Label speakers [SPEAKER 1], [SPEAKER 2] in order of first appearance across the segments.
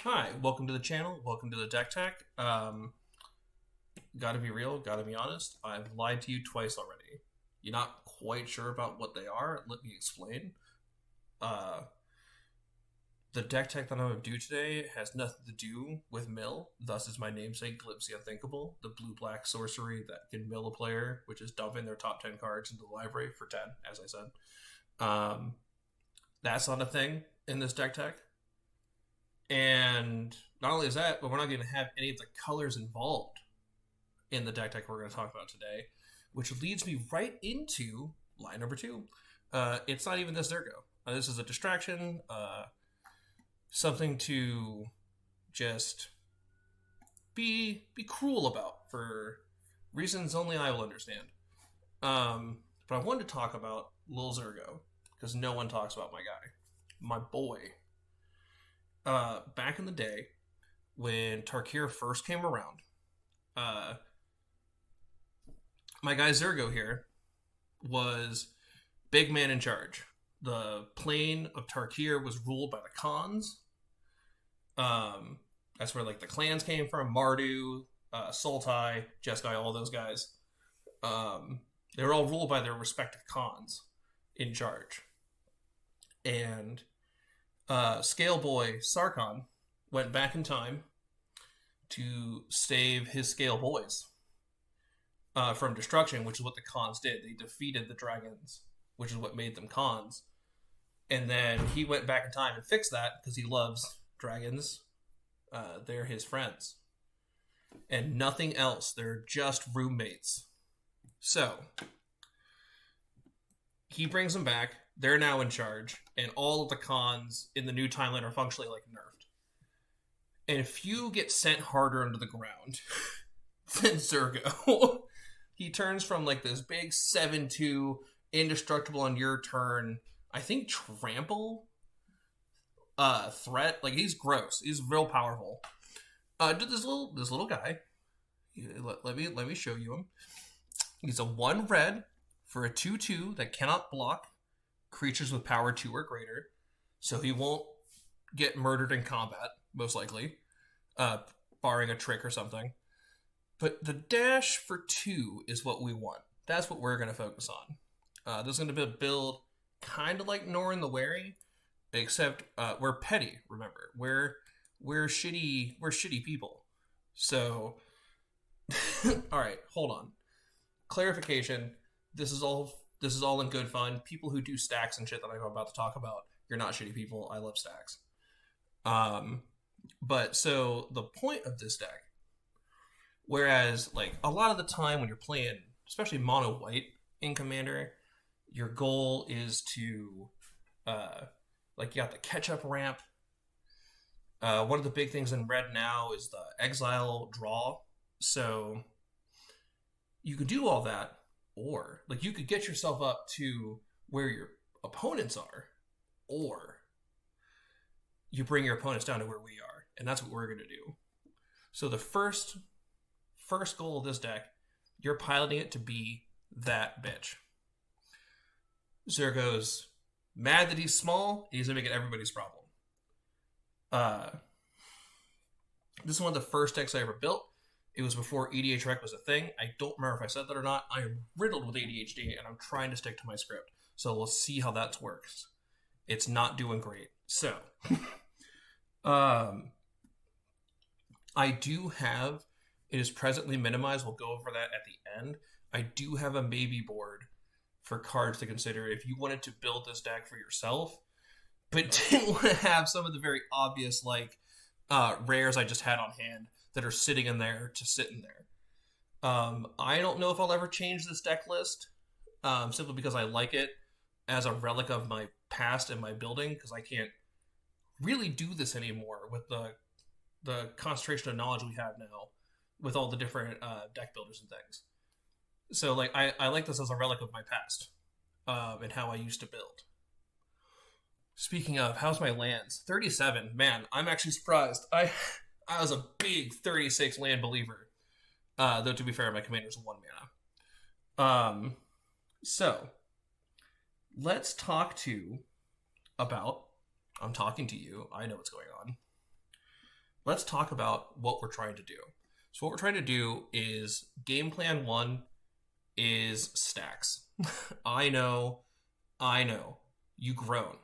[SPEAKER 1] Hi, welcome to the channel. Welcome to the DeckTech. Gotta be real, gotta be honest. I've lied to you twice already. You're not quite sure about what they are. Let me explain. Uh, the DeckTech that I'm going to do today has nothing to do with mill. Thus is my namesake, Glipsy Unthinkable, the blue-black sorcery that can mill a player, which is dumping their top 10 cards into the library for 10, as I said. That's not a thing in this DeckTech. And not only is that, but we're not going to have any of the colors involved in the DeckTech we're going to talk about today, which leads me right into line number 2. It's not even this Zurgo. This is a distraction, something to just be cruel about for reasons only I will understand. But I wanted to talk about Lil Zurgo because no one talks about my guy, my boy. Back in the day, when Tarkir first came around, my guy Zurgo here was big man in charge. The plane of Tarkir was ruled by the Khans. That's where like the clans came from: Mardu, Sultai, Jeskai, all those guys. They were all ruled by their respective Khans in charge, and Scale Boy Sarkhan went back in time to save his Scale Boys from destruction, which is what the Khans did. They defeated the dragons, which is what made them Khans. And then he went back in time and fixed that because he loves dragons. They're his friends. And nothing else. They're just roommates. So he brings them back. They're now in charge, and all of the Khans in the new timeline are functionally like nerfed. And few get sent harder into the ground than Zurgo. He turns from like this big 7-2 indestructible on your turn, I think trample threat. Like he's gross. He's real powerful. To this little guy. Let me show you him. He's a 1 red for a 2/2 that cannot block creatures with power 2 or greater, so he won't get murdered in combat, most likely, barring a trick or something. But the dash for 2 is what we want. That's what we're going to focus on. This is going to be a build kind of like Norin the Wary, except we're petty. Remember, we're shitty. We're shitty people. So, all right, hold on. Clarification. This is all in good fun. People who do stacks and shit that I'm about to talk about, you're not shitty people. I love stacks. But so the point of this deck, whereas like a lot of the time when you're playing, especially mono white in Commander, your goal is to like you got the catch up ramp. One of the big things in red now is the exile draw. So you could do all that. Or, like, you could get yourself up to where your opponents are, or you bring your opponents down to where we are, and that's what we're going to do. So the first goal of this deck, you're piloting it to be that bitch. Zurgo's mad that he's small, and he's going to make it everybody's problem. This is one of the first decks I ever built. It was before EDH Rec was a thing. I don't remember if I said that or not. I am riddled with ADHD, and I'm trying to stick to my script. So we'll see how that works. It's not doing great. So, I do have, it is presently minimized. We'll go over that at the end. I do have a maybe board for cards to consider if you wanted to build this deck for yourself, but didn't want to have some of the very obvious, like, rares I just had on hand that are sitting in there to sit in there. I don't know if I'll ever change this deck list, simply because I like it as a relic of my past and my building, because I can't really do this anymore with the concentration of knowledge we have now with all the different deck builders and things. So like I like this as a relic of my past and how I used to build. Speaking of, how's my lands? 37. Man, I'm actually surprised. I was a big 36 land believer. Though, to be fair, my commander's 1 mana. So, let's talk about... I'm talking to you. I know what's going on. let's talk about what we're trying to do. So what we're trying to do is game plan 1 is stacks. I know. You groan.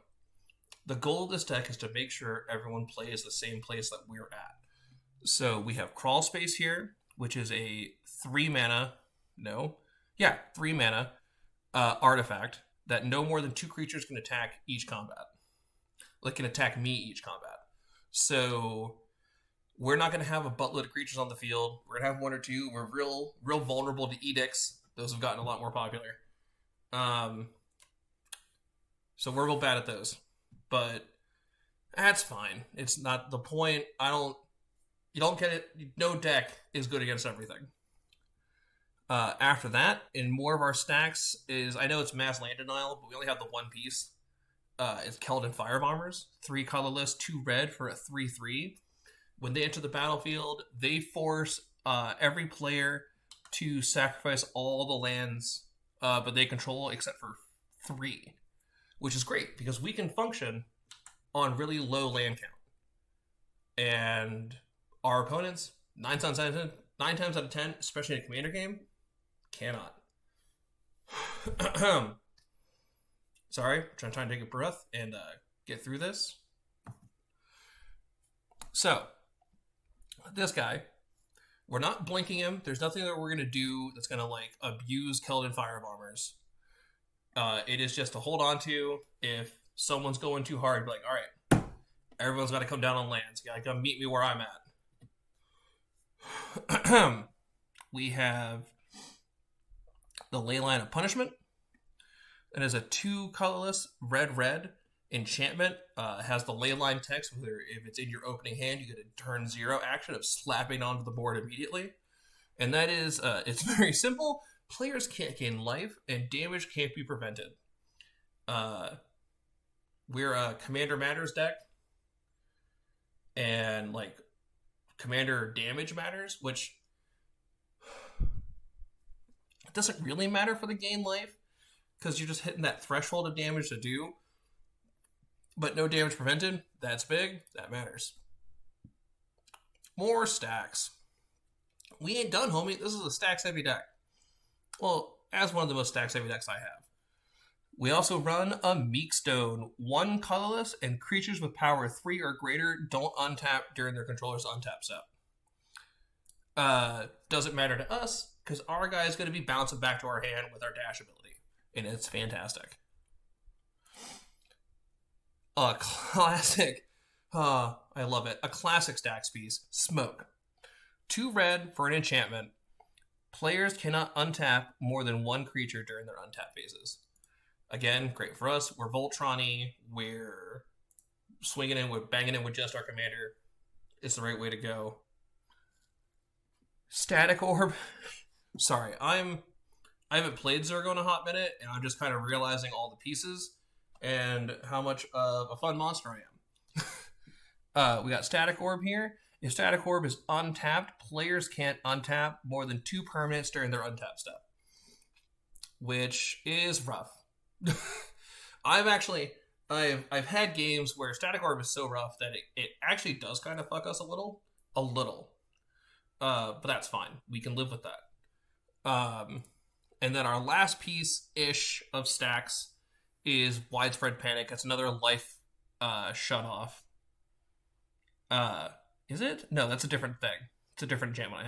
[SPEAKER 1] The goal of this deck is to make sure everyone plays the same place that we're at. So we have Crawl Space here, which is a 3 mana artifact that no more than 2 creatures can attack each combat. Like, can attack me each combat. So we're not going to have a buttload of creatures on the field. We're going to have 1 or 2. We're real vulnerable to edicts. Those have gotten a lot more popular. So we're real bad at those. But that's fine. It's not the point. You don't get it. No deck is good against everything. After that, in more of our stacks is, I know it's mass land denial, but we only have the 1 piece. It's Keldon Firebombers. 3 colorless, 2 red for a 3/3. When they enter the battlefield, they force every player to sacrifice all the lands but they control except for 3, which is great because we can function on really low land count. And our opponents, 9 times out of 10, especially in a commander game, cannot. Sorry, trying to take a breath and get through this. So, this guy, we're not blinking him. There's nothing that we're going to do that's going to like abuse Keldon Firebombers. It is just to hold on to. If someone's going too hard, be like, all right, everyone's got to come down on lands. You got to come meet me where I'm at. We have the Leyline of Punishment. It is a 2 colorless red enchantment. Has the Leyline text where if it's in your opening hand, you get a turn 0 action of slapping onto the board immediately. And that is, it's very simple. Players can't gain life, and damage can't be prevented. We're a Commander Matters deck, and like Commander damage matters, which doesn't really matter for the gain life because you're just hitting that threshold of damage to do. But no damage prevented, that's big, that matters. More stacks. We ain't done, homie. This is a stacks heavy deck. Well, as one of the most stacks heavy decks I have. We also run a Meekstone. 1 colorless and creatures with power 3 or greater don't untap during their controller's untap step. Doesn't matter to us because our guy is going to be bouncing back to our hand with our dash ability. And it's fantastic. A classic. I love it. A classic stacks piece. Smoke. 2 red for an enchantment. Players cannot untap more than 1 creature during their untap phases. Again, great for us. We're Voltron-y. We're swinging in with, banging in with just our commander. It's the right way to go. Static Orb. Sorry, I haven't played Zurgo in a hot minute, and I'm just kind of realizing all the pieces and how much of a fun monster I am. We got Static Orb here. If Static Orb is untapped, players can't untap more than 2 permanents during their untap step, which is rough. I've had games where Static Orb is so rough that it actually does kind of fuck us a little. But that's fine. We can live with that. And then our last piece-ish of stacks is Widespread Panic. That's another life shut-off. Is it? No, that's a different thing. It's a different enchantment I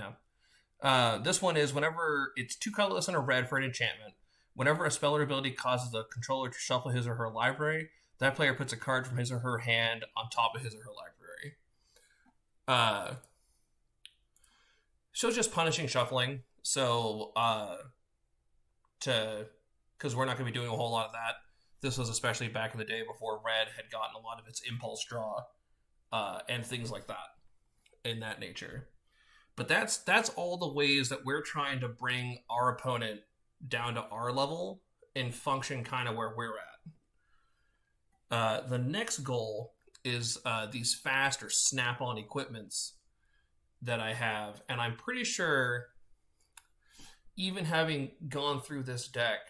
[SPEAKER 1] have. This one is whenever it's 2 colorless and a red for an enchantment. Whenever a spell or ability causes the controller to shuffle his or her library, that player puts a card from his or her hand on top of his or her library. So it's just punishing shuffling. So, because we're not going to be doing a whole lot of that. This was especially back in the day before red had gotten a lot of its impulse draw, and things like that, in that nature. But that's all the ways that we're trying to bring our opponent down to our level and function kind of where we're at. The next goal is these fast or snap-on equipments that I have, and I'm pretty sure, even having gone through this deck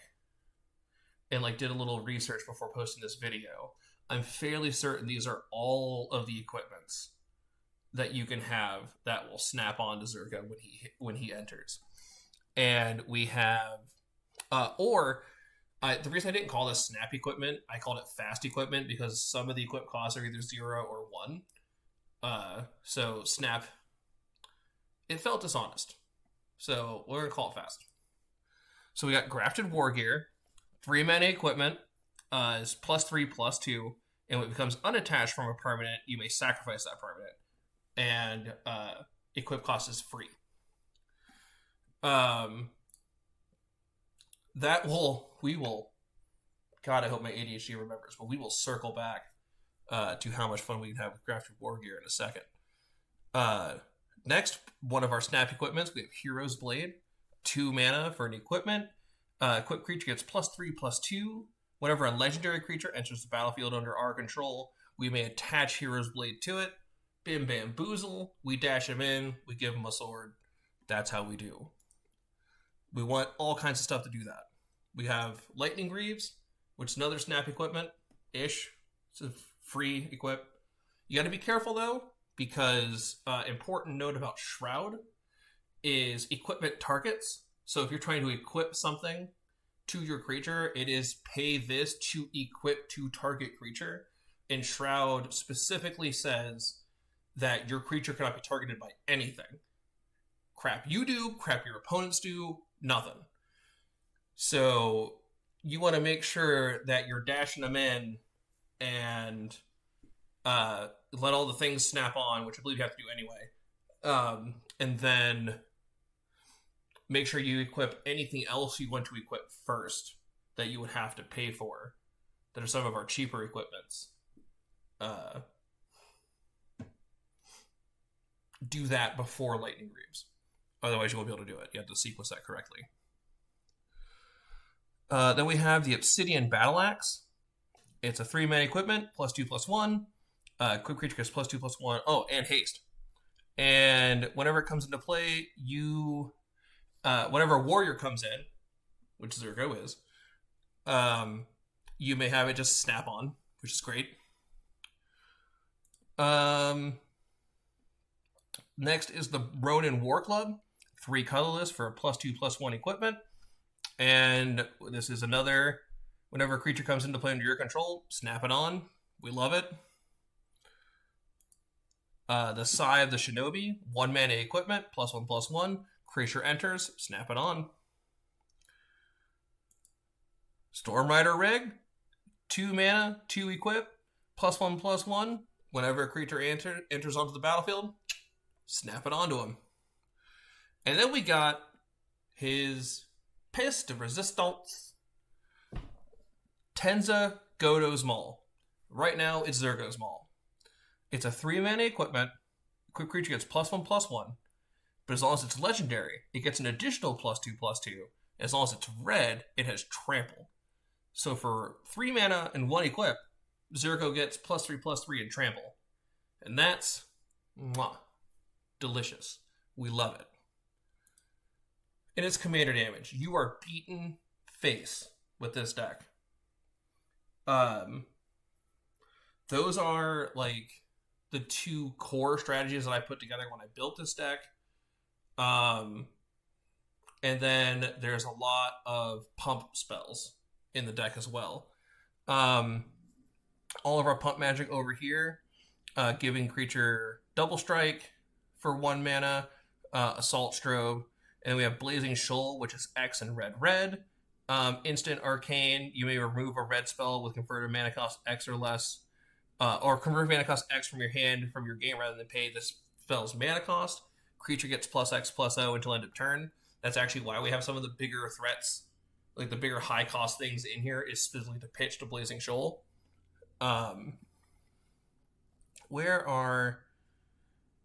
[SPEAKER 1] and like did a little research before posting this video, I'm fairly certain these are all of the equipments that you can have that will snap on to Zurgo when he enters. And we have, the reason I didn't call this snap equipment, I called it fast equipment because some of the equip costs are either 0 or 1. So snap, it felt dishonest. So we're gonna call it fast. So we got Grafted War Gear, 3 mana equipment, is +3/+2, and when it becomes unattached from a permanent, you may sacrifice that permanent. And equip cost is free. We will, God, I hope my ADHD remembers, but we will circle back to how much fun we can have with Grafted War Gear in a second. Next, one of our snap equipments, we have Hero's Blade, 2 mana for an equipment. Equipped creature gets +3/+2. Whenever a legendary creature enters the battlefield under our control, we may attach Hero's Blade to it. Bim bam boozle. We dash him in. We give him a sword. That's how we do. We want all kinds of stuff to do that. We have Lightning Greaves, which is another snap equipment-ish. It's a free equip. You got to be careful, though, because important note about Shroud is equipment targets. So if you're trying to equip something to your creature, it is pay this to equip to target creature. And Shroud specifically says that your creature cannot be targeted by anything. Crap you do, crap your opponents do, nothing. So you want to make sure that you're dashing them in and let all the things snap on, which I believe you have to do anyway. And then make sure you equip anything else you want to equip first that you would have to pay for. That are some of our cheaper equipments. Do that before Lightning Greaves. Otherwise, you won't be able to do it. You have to sequence that correctly. Then we have the Obsidian Battle Axe. It's a 3 mana equipment, +2/+1. Equipped creature gets +2/+1. Oh, and haste. And whenever it comes into play, whenever a warrior comes in, which Zurgo is, you may have it just snap on, which is great. Next is the Ronin War Club, 3 colorless for a +2/+1 equipment. And this is another, whenever a creature comes into play under your control, snap it on. We love it. The Sigh of the Shinobi, 1 mana equipment, +1/+1. Creature enters, snap it on. Stormrider Rig, 2 mana, 2 equip, +1/+1. Whenever a creature enters onto the battlefield, snap it onto him. And then we got his Piste de Resistance, Tenza Godo's Maul. Right now, it's Zurgo's Maul. It's a 3 mana equipment. Equipped creature gets +1/+1. But as long as it's legendary, it gets an additional +2/+2. As long as it's red, it has trample. So for 3 mana and 1 equip, Zurgo gets +3/+3 and trample. And that's delicious. We love it. And it's commander damage. You are beaten face with this deck. Those are like the 2 core strategies that I put together when I built this deck. And then there's a lot of pump spells in the deck as well. All of our pump magic over here, giving creature double strike for 1 mana, assault strobe, and we have Blazing Shoal, which is X and red. Instant arcane, you may remove a red spell with converted mana cost X or less, or convert mana cost X from your hand from your game rather than pay this spell's mana cost. Creature gets +X/+0 until end of turn. That's actually why we have some of the bigger threats, like the bigger high cost things in here, is specifically to pitch to Blazing Shoal. Where are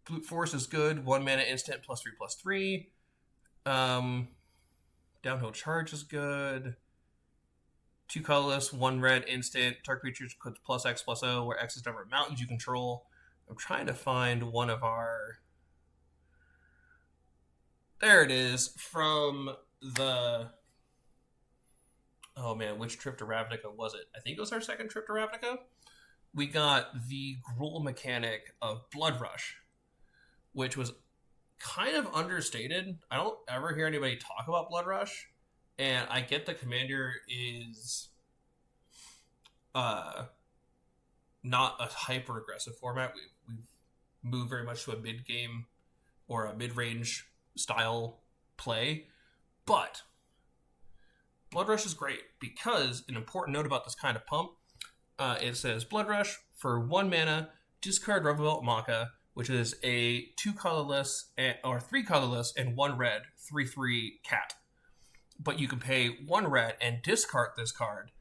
[SPEAKER 1] Brute Force is good, 1 mana instant, +3/+3. Downhill Charge is good. 2 colorless, 1 red instant. Target creatures puts +X/+0, where X is number of mountains you control. I'm trying to find one of our. There it is from the. Oh man, which trip to Ravnica was it? I think it was our second trip to Ravnica. We got the Gruul mechanic of Blood Rush. which was kind of understated. I don't ever hear anybody talk about Blood Rush, and I get the commander is not a hyper aggressive format. We've moved very much to a mid game or a mid range style play, but Blood Rush is great because an important note about this kind of pump, it says Blood Rush for 1 mana, discard Revelbelt Maka, which is a 2 colorless or 3 colorless and 1 red 3/3 cat. But you can pay 1 red and discard this card,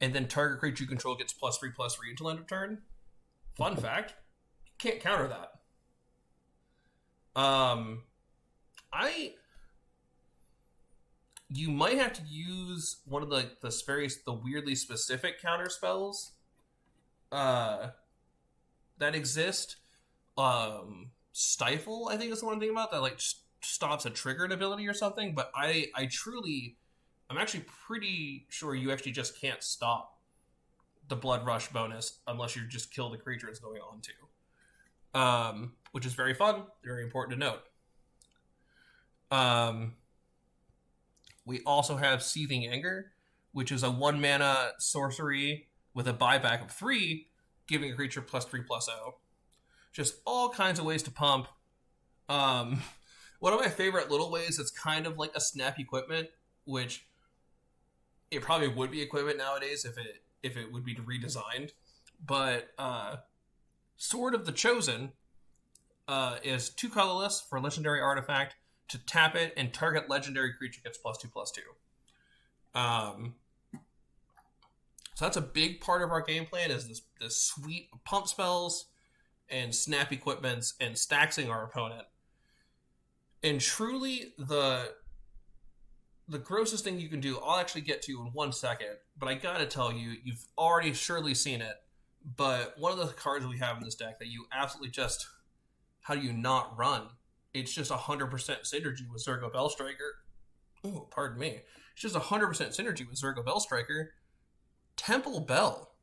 [SPEAKER 1] and then target creature you control gets +3/+3 until end of turn. Fun fact, you can't counter that. You might have to use one of the weirdly specific counter spells that exist. Stifle, I think is the one I'm thinking about, that like stops a triggered ability or something. But I'm actually pretty sure you actually just can't stop the Blood Rush bonus unless you just kill the creature it's going on to. Which is very fun, very important to note. We also have Seething Anger, which is a 1 mana sorcery with a buyback of 3, giving a creature +3/+0. Just all kinds of ways to pump. One of my favorite little ways that's kind of like a snap equipment, which it probably would be equipment nowadays if it would be redesigned. But Sword of the Chosen is 2 colorless for a legendary artifact. To tap it and target legendary creature gets +2/+2. So that's a big part of our game plan, is this suite of pump spells and snap equipments and staxing our opponent. And truly, the grossest thing you can do, I'll actually get to in 1 second, but I gotta tell you, you've already surely seen it, but one of the cards we have in this deck that you absolutely just, how do you not run? It's just 100% synergy with Zurgo-Bellstriker. Oh, pardon me. It's just 100% synergy with Zurgo-Bellstriker. Temple Bell.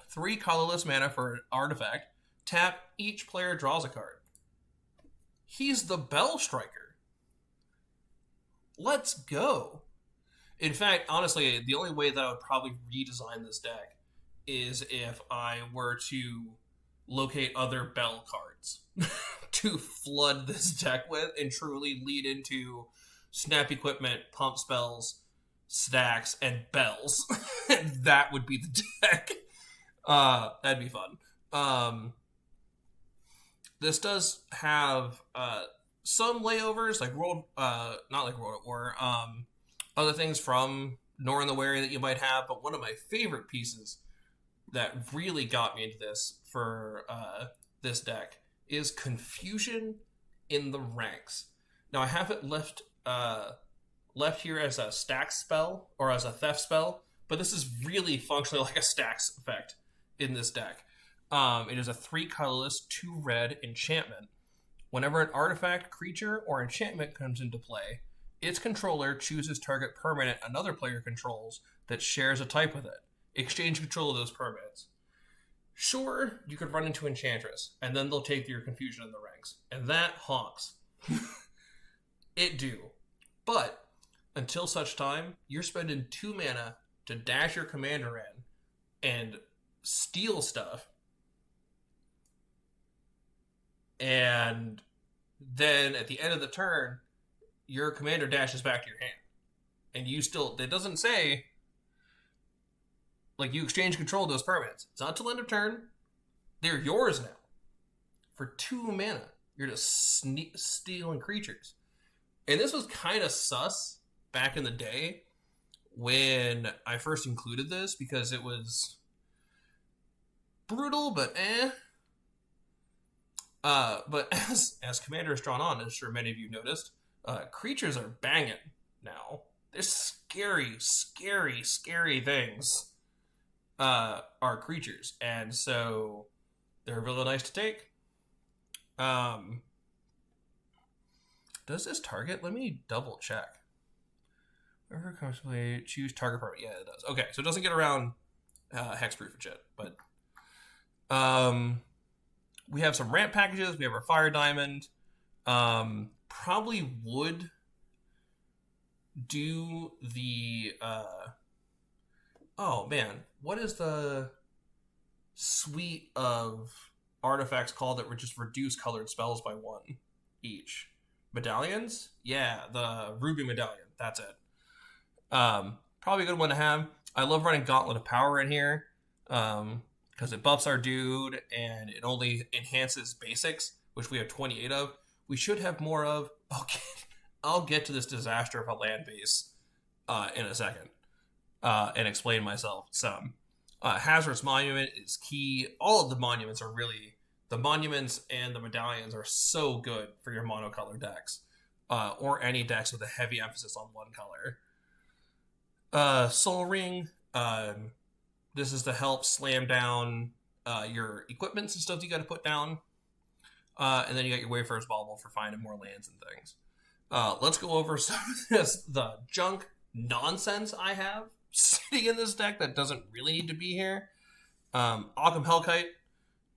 [SPEAKER 1] 3 colorless mana for an artifact. Tap, each player draws a card. He's the Bellstriker. Let's go. In fact, honestly, the only way that I would probably redesign this deck is if I were to locate other Bell cards to flood this deck with and truly lead into snap equipment, pump spells, stacks, and bells. That would be the deck. That'd be fun. This does have some layovers, like not like World at War, other things from Nor in the Wary that you might have, but one of my favorite pieces that really got me into this for this deck is Confusion in the Ranks. Now I have it left here as a stack spell or as a theft spell, but this is really functionally like a stacks effect in this deck. It is a 3 colorless, 2 red enchantment. Whenever an artifact, creature, or enchantment comes into play, its controller chooses target permanent another player controls that shares a type with it. Exchange control of those permanents. Sure, you could run into Enchantress, and then they'll take your Confusion in the Ranks. And that honks. It do. But, until such time, you're spending 2 mana to dash your commander in and steal stuff. And then, at the end of the turn, your commander dashes back to your hand. And you still, it doesn't say, like, you exchange control of those permanents. It's not till end of turn. They're yours now. For 2 mana. You're just stealing creatures. And this was kind of sus back in the day when I first included this, because it was brutal, but but as Commander has drawn on, as sure many of you noticed, creatures are banging now. They're scary, scary, scary things. Are creatures, and so they're really nice to take. Does this target? Let me double check. Wherever comfortably choose target permanent. Yeah, it does. Okay, so it doesn't get around hexproof and shit, but We have some ramp packages. We have our Fire Diamond. Probably would do the... oh, man. What is the suite of artifacts called that would just reduce colored spells by 1 each? Medallions? Yeah, the Ruby Medallion. That's it. Probably a good one to have. I love running Gauntlet of Power in here. Because it buffs our dude, and it only enhances basics, which we have 28 of. We should have more of. Okay, I'll get to this disaster of a land base in a second and explain myself some. Hazardous Monument is key. All of the monuments are really... The monuments and the medallions are so good for your monocolor decks. Or any decks with a heavy emphasis on one color. Soul Ring... this is to help slam down your equipments and stuff you got to put down. And then you got your Wayfarer's Bauble for finding more lands and things. Let's go over some of the junk nonsense I have sitting in this deck that doesn't really need to be here. Occam Hellkite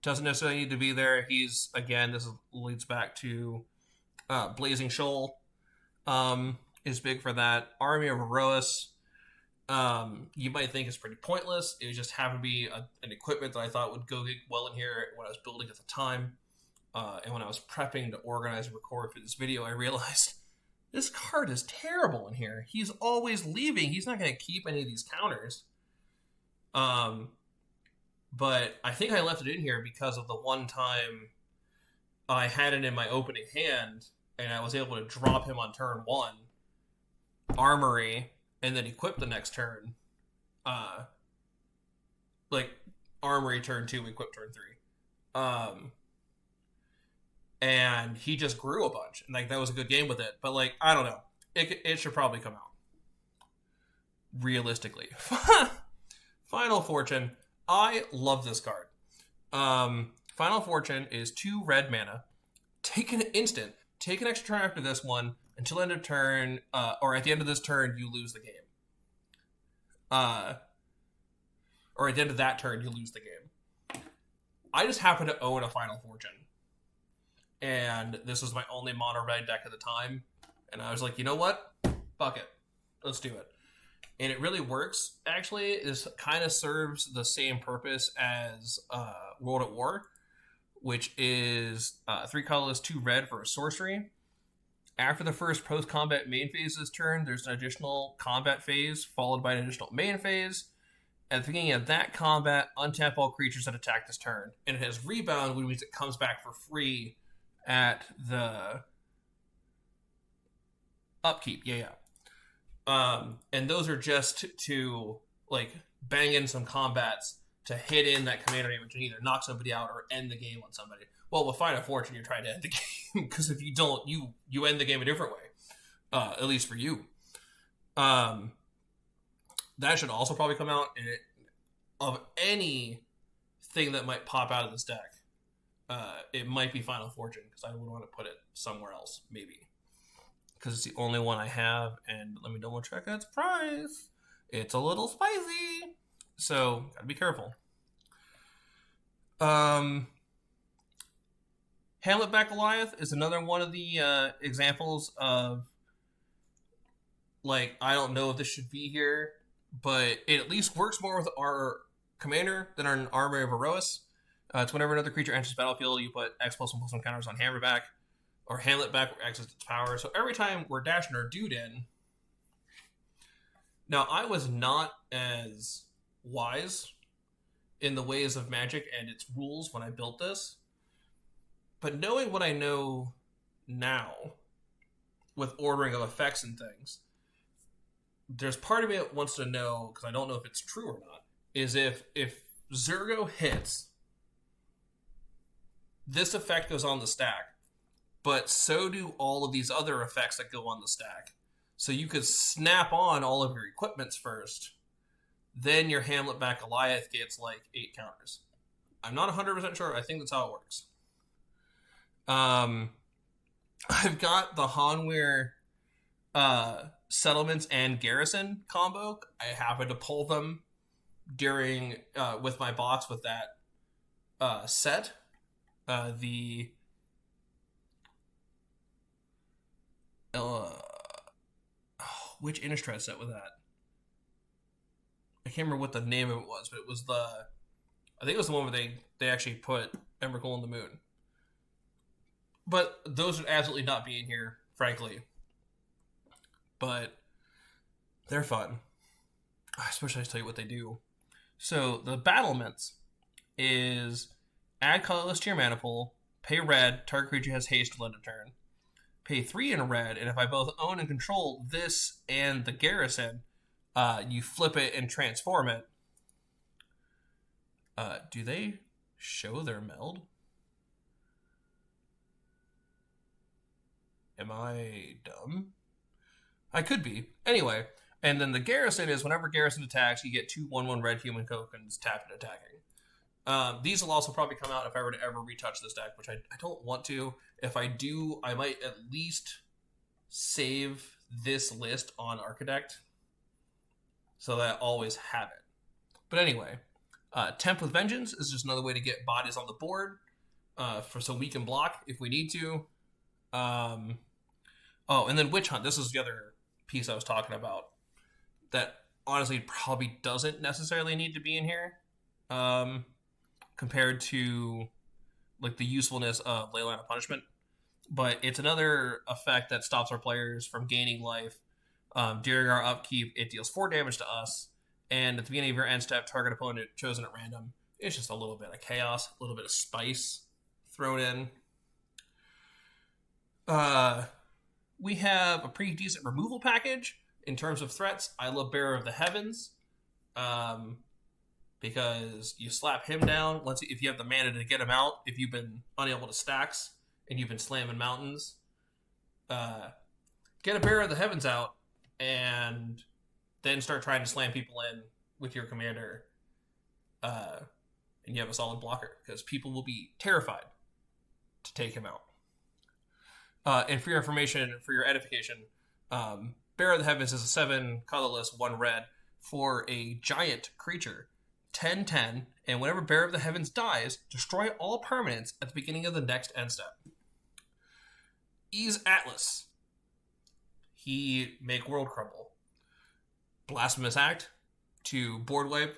[SPEAKER 1] doesn't necessarily need to be there. He's, again, this leads back to Blazing Shoal is big for that. Army of Erois. You might think it's pretty pointless. It just happened to be an equipment that I thought would go well in here when I was building at the time. And when I was prepping to organize and record for this video, I realized this card is terrible in here. He's always leaving. He's not going to keep any of these counters. But I think I left it in here because of the one time I had it in my opening hand and I was able to drop him on turn 1, Armory, and then equip the next turn. Like, Armory turn 2, equip turn 3. And he just grew a bunch. And, like, that was a good game with it. But, like, I don't know. It should probably come out. Realistically. Final Fortune. I love this card. Final Fortune is 2 red mana. Take an instant. Take an extra turn after this one. Until end of turn, or at the end of this turn, you lose the game. Or at the end of that turn, you lose the game. I just happen to own a Final Fortune. And this was my only mono red deck at the time. And I was like, you know what? Fuck it. Let's do it. And it really works, actually. It kind of serves the same purpose as World at War, which is 3 colorless, 2 red for a sorcery. After the first post-combat main phase this turn, there's an additional combat phase, followed by an additional main phase. At the beginning of that combat, untap all creatures that attack this turn. And it has Rebound, which means it comes back for free at the upkeep. Yeah. And those are just to, like, bang in some combats to hit in that commander damage and either knock somebody out or end the game on somebody. Well, with Final Fortune, you're trying to end the game, because if you don't, you end the game a different way. At least for you. That should also probably come out. And of any thing that might pop out of this deck, it might be Final Fortune, because I would want to put it somewhere else, maybe. Because it's the only one I have, and let me double check its price. It's a little spicy. So, gotta be careful. Hamletback Goliath is another one of the examples of, like, I don't know if this should be here, but it at least works more with our commander than our Army of Erois. It's whenever another creature enters the battlefield, you put X+1/+1 counters on Hammerback, or Hamletback access its power. So every time we're dashing our dude in... Now, I was not as wise in the ways of Magic and its rules when I built this. But knowing what I know now, with ordering of effects and things, there's part of me that wants to know, because I don't know if it's true or not, is if Zurgo hits, this effect goes on the stack, but so do all of these other effects that go on the stack. So you could snap on all of your equipments first, then your Hamletback Goliath gets like 8 counters. I'm not 100% sure. I think that's how it works. I've got the Hanweir Settlements and Garrison combo. I happened to pull them during with my box with that set. the which Innistrad set was that? I can't remember what the name of it was, but it was I think it was the one where they actually put Emrakul on the moon. But those would absolutely not be in here, frankly. But they're fun. Especially I tell you what they do. So the battlements is add colorless to your mana pool, pay red, target creature has haste till end of turn. Pay 3 in red, and if I both own and control this and the garrison, you flip it and transform it. Do they show their meld? Am I dumb? I could be. Anyway, and then the garrison is whenever garrison attacks, you get 2 1/1 red human tokens tapped and attacking. These will also probably come out if I were to ever retouch this deck, which I don't want to. If I do, I might at least save this list on Architect so that I always have it. But anyway, Temp with Vengeance is just another way to get bodies on the board so we can block if we need to. And then Witch Hunt. This is the other piece I was talking about that honestly probably doesn't necessarily need to be in here compared to like the usefulness of Leyline of Punishment. But it's another effect that stops our players from gaining life. During our upkeep, it deals 4 damage to us, and at the beginning of your end step, target opponent chosen at random. It's just a little bit of chaos, a little bit of spice thrown in. We have a pretty decent removal package in terms of threats. I love Bearer of the Heavens, because you slap him down. If you have the mana to get him out, if you've been unable to stacks and you've been slamming mountains, get a Bearer of the Heavens out and then start trying to slam people in with your commander, and you have a solid blocker because people will be terrified to take him out. And for your information, for your edification, Bearer of the Heavens is a 7 colorless, 1 red for a giant creature. 10/10, and whenever Bearer of the Heavens dies, destroy all permanents at the beginning of the next end step. Ease Atlas. He make world crumble. Blasphemous Act to board wipe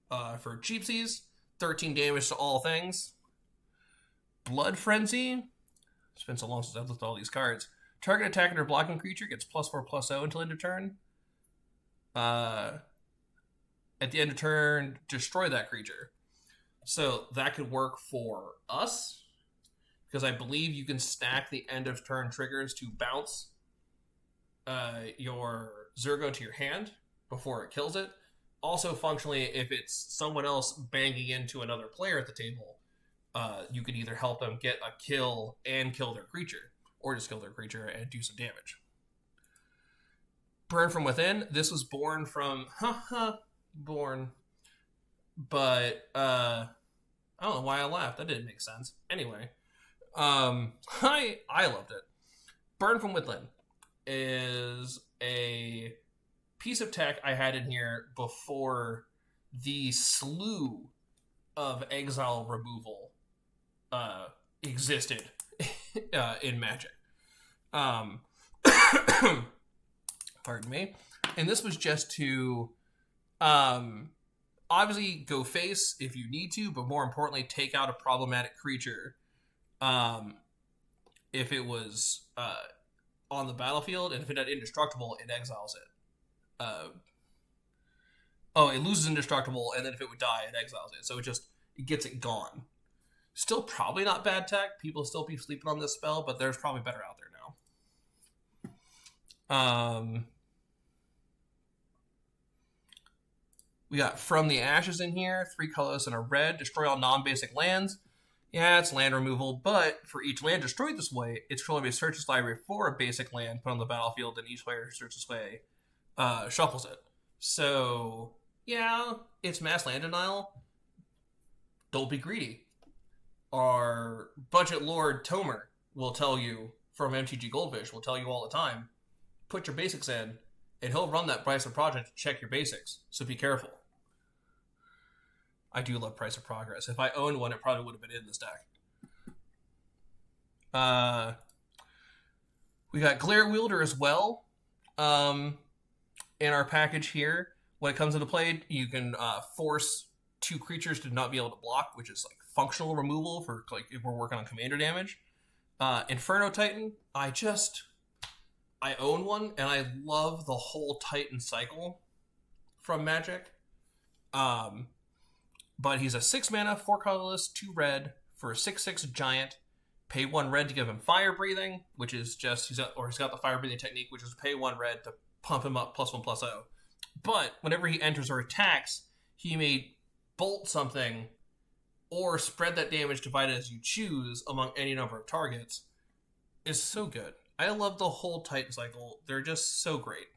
[SPEAKER 1] for cheapsies. 13 damage to all things. Blood Frenzy. It's been so long since I've looked at all these cards. Target attacking or blocking creature gets +4/+0 until end of turn. At the end of turn, destroy that creature. So that could work for us, because I believe you can stack the end of turn triggers to bounce your Zurgo to your hand before it kills it. Also, functionally, if it's someone else banging into another player at the table, you can either help them get a kill and kill their creature, or just kill their creature and do some damage. Burn from Within. This was born from... But, I don't know why I laughed. That didn't make sense. Anyway, I loved it. Burn from Within is a piece of tech I had in here before the slew of exile removal existed in Magic. Pardon me. And this was just to obviously go face if you need to, but more importantly, take out a problematic creature if it was on the battlefield, and if it had indestructible, it exiles it. It loses indestructible, and then if it would die, it exiles it. So it gets it gone. Still probably not bad tech. People still be sleeping on this spell, but there's probably better out there now. We got From the Ashes in here, 3 colors and a red. Destroy all non-basic lands. Yeah, it's land removal, but for each land destroyed this way, its controller may search its library for a basic land put on the battlefield, and each player who searches this way shuffles it. So, yeah, it's mass land denial. Don't be greedy. Our budget lord Tomer will tell you, from MTG Goldfish, will tell you all the time, put your basics in, and he'll run that Price of Project to check your basics, so be careful. I do love Price of Progress. If I owned one, it probably would have been in this deck. We got Glare Wielder as well in our package here. When it comes into play, you can force 2 creatures to not be able to block, which is like functional removal for like if we're working on commander damage. Inferno Titan, I own one, and I love the whole Titan cycle from Magic. But he's a 6 mana, 4 colorless, 2 red for a 6/6 giant. Pay 1 red to give him fire breathing, which is just he's got the fire breathing technique, which is pay 1 red to pump him up +1/+0. But whenever he enters or attacks, he may bolt something or spread that damage divided as you choose among any number of targets. Is so good. I love the whole Titan cycle. They're just so great.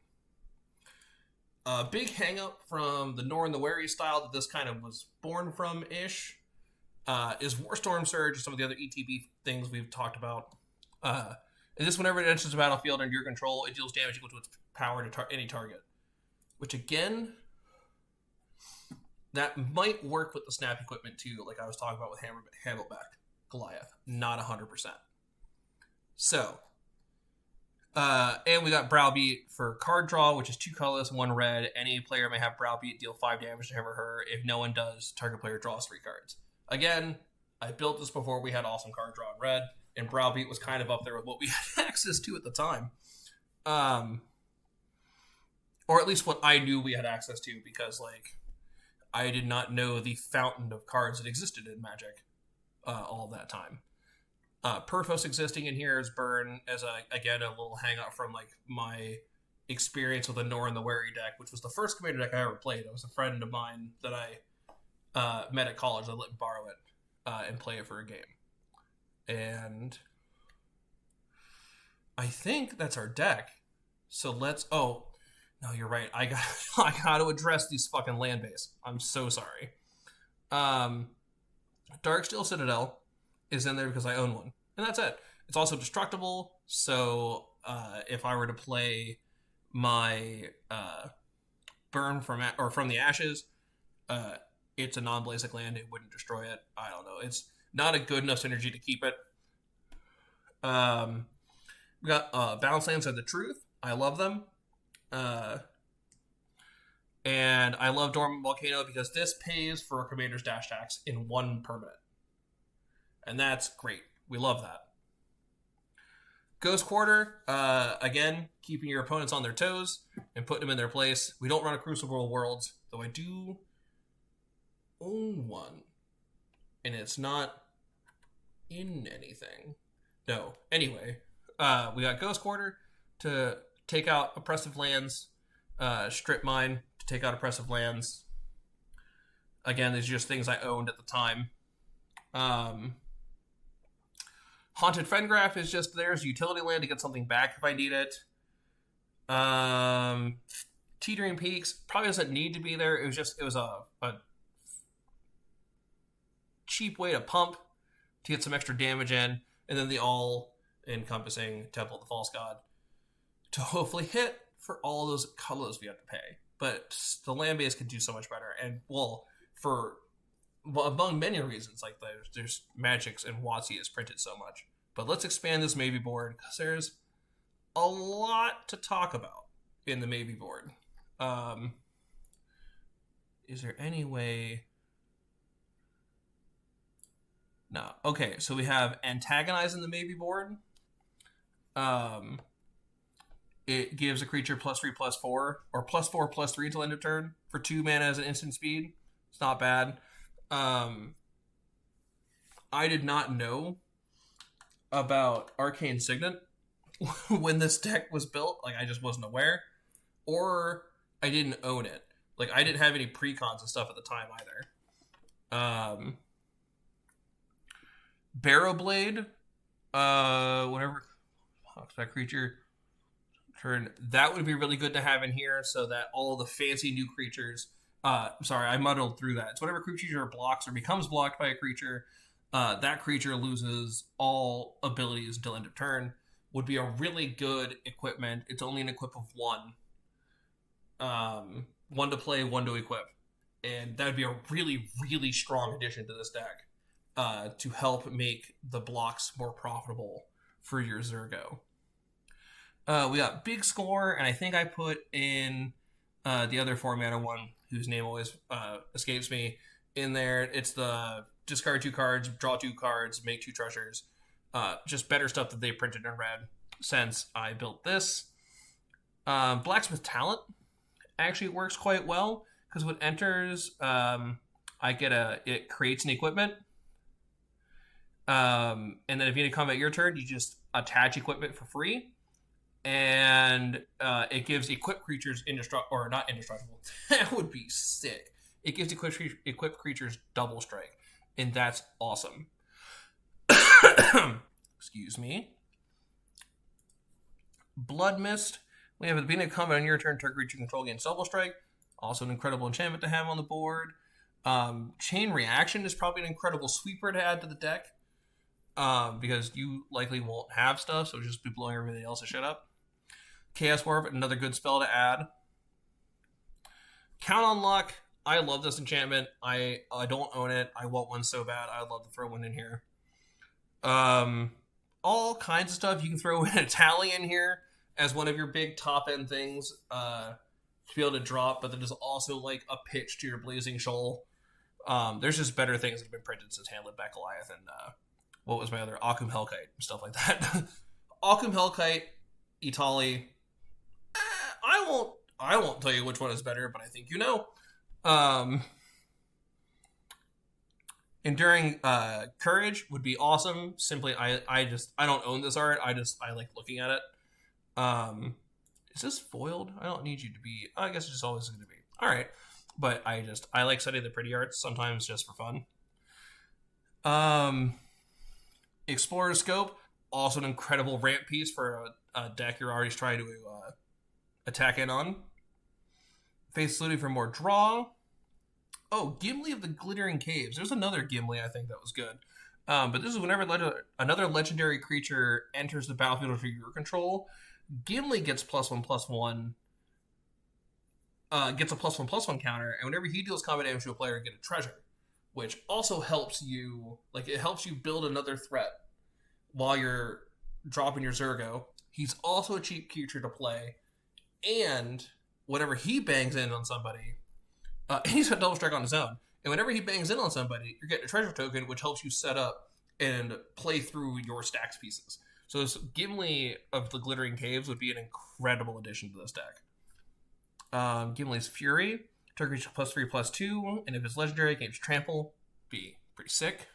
[SPEAKER 1] A big hang-up from the Nor and the Wary style that this kind of was born from-ish is Warstorm Surge and some of the other ETB things we've talked about. And this, whenever it enters the battlefield under your control, it deals damage equal to its power to any target. Which, again, that might work with the snap equipment, too, like I was talking about with Hammerback Goliath. Not 100%. So, and we got Browbeat for card draw, which is 2 colorless, 1 red. Any player may have Browbeat deal 5 damage to him or her. If no one does, target player draws 3 cards. Again, I built this before we had awesome card draw in red, and Browbeat was kind of up there with what we had access to at the time. Or at least what I knew we had access to, because, like, I did not know the fountain of cards that existed in Magic all that time. Purphos existing in here is Burn as a little hang-up from like my experience with the Nor and the Wary deck, which was the first commander deck I ever played. It was a friend of mine that I met at college. I let him borrow it and play it for a game. And I think that's our deck. So let's... Oh, no, you're right. I got to address these fucking land base. I'm so sorry. Darksteel Citadel is in there because I own one. And that's it. It's also destructible, so if I were to play my Burn from the Ashes, it's a non-basic land. It wouldn't destroy it. I don't know. It's not a good enough synergy to keep it. We got Balance Lands of the Truth. I love them. And I love Dormant Volcano because this pays for a commander's dash tax in 1 permanent. And that's great. We love that. Ghost Quarter, again, keeping your opponents on their toes and putting them in their place. We don't run a Crucible Worlds, though I do own one. And it's not in anything. No. Anyway, we got Ghost Quarter to take out oppressive lands, Strip Mine to take out oppressive lands. Again, these are just things I owned at the time. Haunted Fengraf is just there as a utility land to get something back if I need it. Teetering Peaks probably doesn't need to be there. It was a cheap way to pump to get some extra damage in, and then the all-encompassing Temple of the False God to hopefully hit for all those colors we have to pay. But the land base could do so much better, and among many reasons, like there's Magics and WotC is printed so much. But let's expand this maybe board because there's a lot to talk about in the maybe board. Is there any way? No. Okay, so we have Antagonize in the maybe board. It gives a creature +3/+4 or +4/+3 till end of turn for 2 mana as an instant speed. It's not bad. I did not know about Arcane Signet when this deck was built. Like, I just wasn't aware. Or I didn't own it. Like, I didn't have any precons and stuff at the time either. Barrowblade. Whatever. That creature. Turn. That would be really good to have in here so that all the fancy new creatures... sorry, I muddled through that. So whenever creature blocks or becomes blocked by a creature, that creature loses all abilities until end of turn. Would be a really good equipment. It's only an equip of 1. 1 to play, 1 to equip. And that would be a really, really strong addition to this deck. to help make the blocks more profitable for your Zurgo. We got Big Score, and I think I put in the other 4-mana one, whose name always escapes me, in there. It's the discard 2 cards, draw 2 cards, make 2 treasures. Just better stuff that they printed in red since I built this. Blacksmith Talent actually works quite well, because when it enters, it creates an equipment. And then if you need to combat your turn, you just attach equipment for free. And it gives equipped creatures not indestructible. That would be sick. It gives equipped creatures double strike, and that's awesome. Excuse me. Blood Mist. We have at the beginning of combat on your turn, target creature control gains double strike. Also an incredible enchantment to have on the board. Chain Reaction is probably an incredible sweeper to add to the deck, because you likely won't have stuff, so just be blowing everything else's shit up. Chaos Warp, another good spell to add. Count on Luck. I love this enchantment. I don't own it. I want one so bad. I'd love to throw one in here. All kinds of stuff. You can throw in a Tally in here as one of your big top-end things to be able to drop, but then there's also like a pitch to your Blazing Shoal. There's just better things that have been printed since Hamlet Back Goliath and what was my other? Akum Hellkite, stuff like that. Akum Hellkite, Itali. I won't tell you which one is better, but I think you know. Enduring Courage would be awesome. Simply, I don't own this art. I like looking at it. Is this foiled? I don't need you to be. I guess it's just always going to be. All right, but I like studying the pretty arts sometimes just for fun. Explorer Scope, also an incredible ramp piece for a deck you're already trying to attack in on. Face Saluting for more draw. Oh, Gimli of the Glittering Caves. There's another Gimli I think that was good. But this is whenever another legendary creature enters the battlefield under your control, Gimli gets +1/+1. Gets a +1/+1 counter, and whenever he deals combat damage to a player, you get a treasure, which also helps you. It helps you build another threat while you're dropping your Zurgo. He's also a cheap creature to play, and whenever he bangs in on somebody, he's got double strike on his own. And whenever he bangs in on somebody, you're getting a treasure token, which helps you set up and play through your stacks pieces. So this Gimli of the Glittering Caves would be an incredible addition to this deck. Gimli's Fury, target creature +3/+2, and if it's legendary, gains trample. Be pretty sick.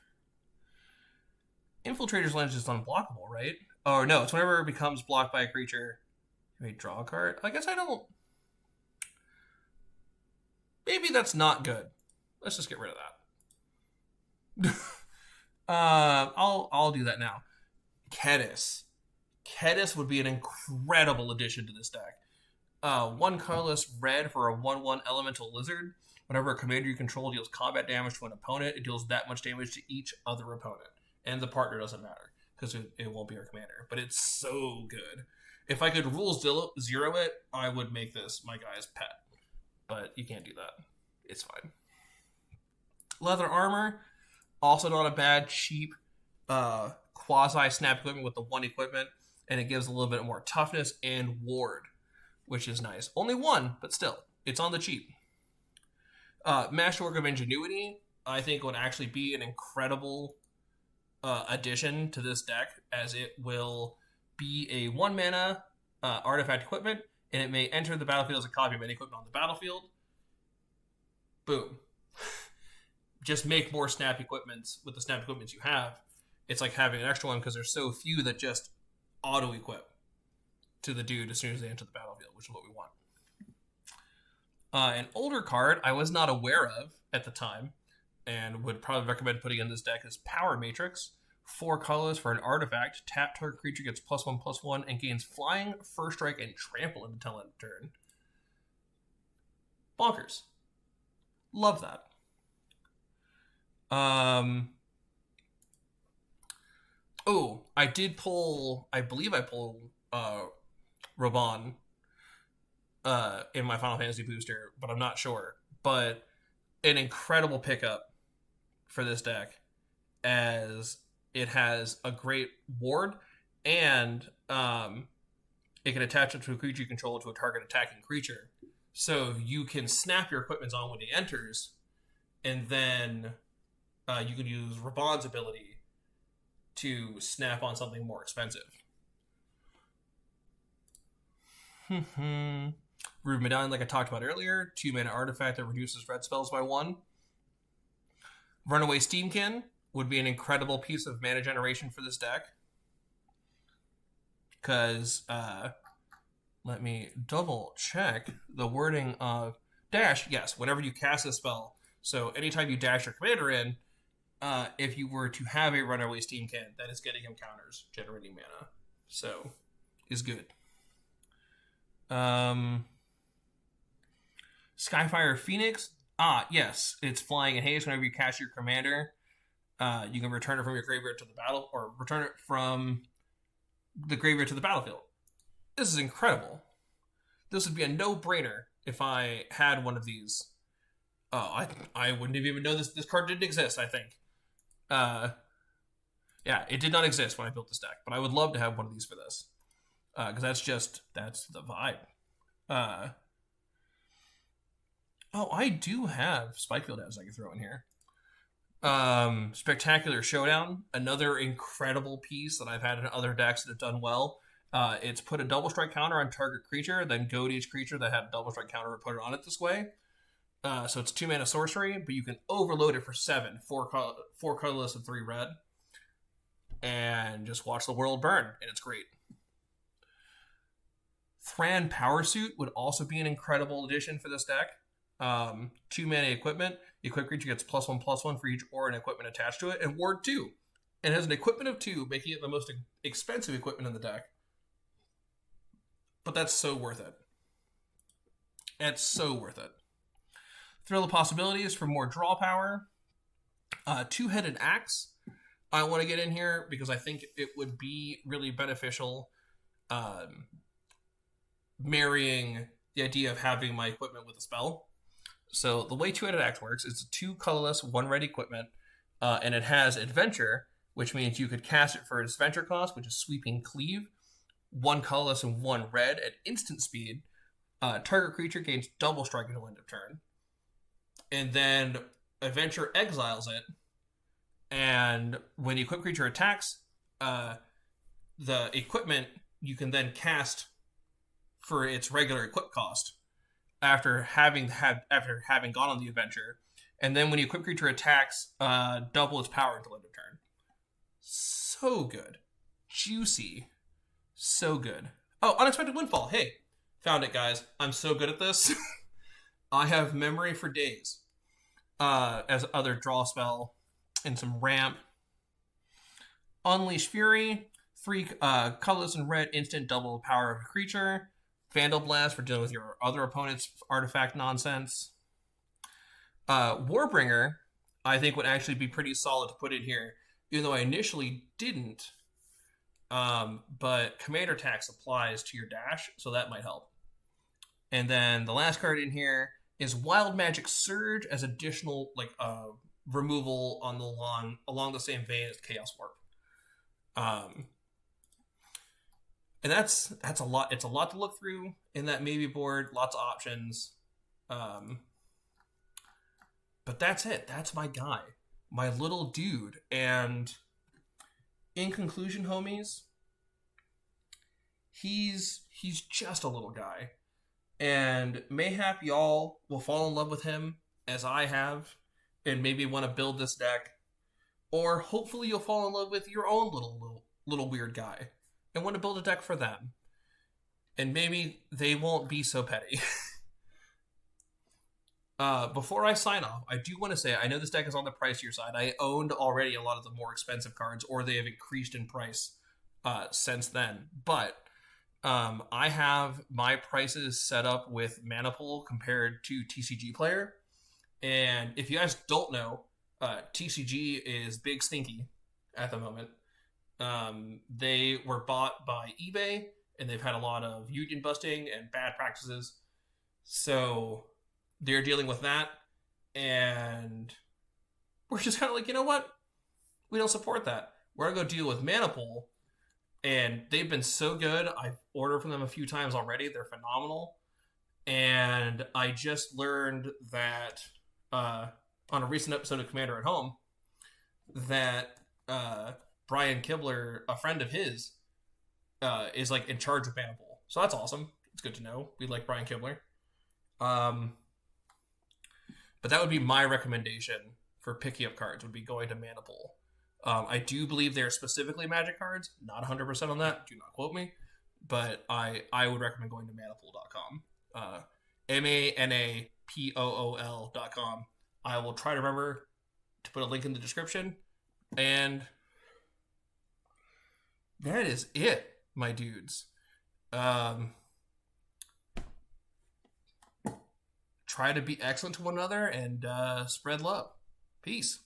[SPEAKER 1] Infiltrator's Lens is unblockable, right? Oh no, it's whenever it becomes blocked by a creature, you may draw a card. I guess I don't. Maybe that's not good. Let's just get rid of that. I'll do that now. Kedis. Kedis would be an incredible addition to this deck. 1 colorless red for a 1/1 elemental lizard. Whenever a commander you control deals combat damage to an opponent, it deals that much damage to each other opponent. And the partner doesn't matter, because it won't be our commander. But it's so good. If I could rule zero it, I would make this my guy's pet. But you can't do that. It's fine. Leather Armor, also not a bad, cheap quasi-snap equipment with the 1 equipment, and it gives a little bit more toughness and ward, which is nice. Only 1, but still, it's on the cheap. Masterwork of Ingenuity, I think would actually be an incredible addition to this deck, as it will be a 1-mana artifact equipment, and it may enter the battlefield as a copy of any equipment on the battlefield. Boom. Just make more snap equipments with the snap equipments you have. It's like having an extra one, because there's so few that just auto-equip to the dude as soon as they enter the battlefield, which is what we want. An older card I was not aware of at the time, and would probably recommend putting in this deck, is Power Matrix. 4 colors for an artifact. Tap target creature gets +1/+1 and gains flying, first strike, and trample until end turn. Bonkers. Love that. Oh, I believe I pulled Raban in my Final Fantasy booster, but I'm not sure. But an incredible pickup for this deck as it has a great ward, and it can attach it to a creature you control to a target attacking creature. So you can snap your equipment on when he enters, and then you can use Raban's ability to snap on something more expensive. Rude Medallion, like I talked about earlier, 2-mana artifact that reduces red spells by 1. Runaway Steamkin would be an incredible piece of mana generation for this deck. Because, let me double check the wording of dash. Yes, whenever you cast a spell. So anytime you dash your commander in, if you were to have a Runaway Steamkin, that is getting him counters, generating mana. So, is good. Skyfire Phoenix. Yes, it's flying in haste. Whenever you cast your commander, you can return it from your graveyard to the battle, or return it from the graveyard to the battlefield. This is incredible. This would be a no-brainer if I had one of these. Oh, I wouldn't have even known this card didn't exist, I think. Yeah, it did not exist when I built this deck, but I would love to have one of these for this. Because that's the vibe. I do have Spikefield House I can throw in here. Spectacular Showdown, another incredible piece that I've had in other decks that have done well. It's put a double strike counter on target creature, then go to each creature that had a double strike counter and put it on it this way. So it's 2-mana sorcery, but you can overload it for 7, 4 colorless and 3 red, and just watch the world burn, and it's great. Thran Power Suit would also be an incredible addition for this deck. 2-mana equipment. The equipped creature gets +1/+1 for each aura and equipment attached to it, and ward 2. It has an equipment of 2, making it the most expensive equipment in the deck. But that's so worth it. It's so worth it. Thrill of Possibilities for more draw power. Two-Headed Axe. I want to get in here because I think it would be really beneficial marrying the idea of having my equipment with a spell. So the way Two-Headed Axe works is 2 colorless, 1 red equipment, and it has Adventure, which means you could cast it for its Adventure cost, which is Sweeping Cleave, 1 colorless and 1 red at instant speed. Target creature gains double strike until end of turn. And then Adventure exiles it, and when the equipped creature attacks, the equipment you can then cast for its regular equip cost after having gone on the adventure, and then when the equipped creature attacks, double its power until end of turn. So good, juicy, so good. Oh, Unexpected Windfall. Hey, found it, guys. I'm so good at this. I have memory for days. As other draw spell and some ramp. Unleash Fury. 3 colorless and red instant double the power of a creature. Vandal Blast for dealing with your other opponent's artifact nonsense. Warbringer, I think, would actually be pretty solid to put in here, even though I initially didn't. But Commander Tax applies to your dash, so that might help. And then the last card in here is Wild Magic Surge as additional removal along the same vein as Chaos Warp. And that's a lot. It's a lot to look through in that maybe board. Lots of options. But that's it. That's my guy. My little dude. And in conclusion, homies, he's just a little guy. And mayhap y'all will fall in love with him as I have and maybe want to build this deck. Or hopefully you'll fall in love with your own little weird guy and want to build a deck for them. And maybe they won't be so petty. Before I sign off, I do want to say, I know this deck is on the pricier side. I owned already a lot of the more expensive cards, or they have increased in price since then. But I have my prices set up with Mana Pool compared to TCG Player. And if you guys don't know, TCG is big stinky at the moment. They were bought by eBay, and they've had a lot of union busting and bad practices. So they're dealing with that, and we're just kind of like, you know what? We don't support that. We're gonna go deal with Manipool, and they've been so good. I've ordered from them a few times already. They're phenomenal. And I just learned that on a recent episode of Commander at Home that Brian Kibler, a friend of his, is like in charge of Manipool. So that's awesome. It's good to know. We like Brian Kibler. But that would be my recommendation for picking up cards, would be going to Manipool. I do believe they're specifically Magic cards. Not 100% on that. Do not quote me. But I would recommend going to Manipool.com. MANAPOOL.com. I will try to remember to put a link in the description. And that is it, my dudes. Try to be excellent to one another and spread love. Peace.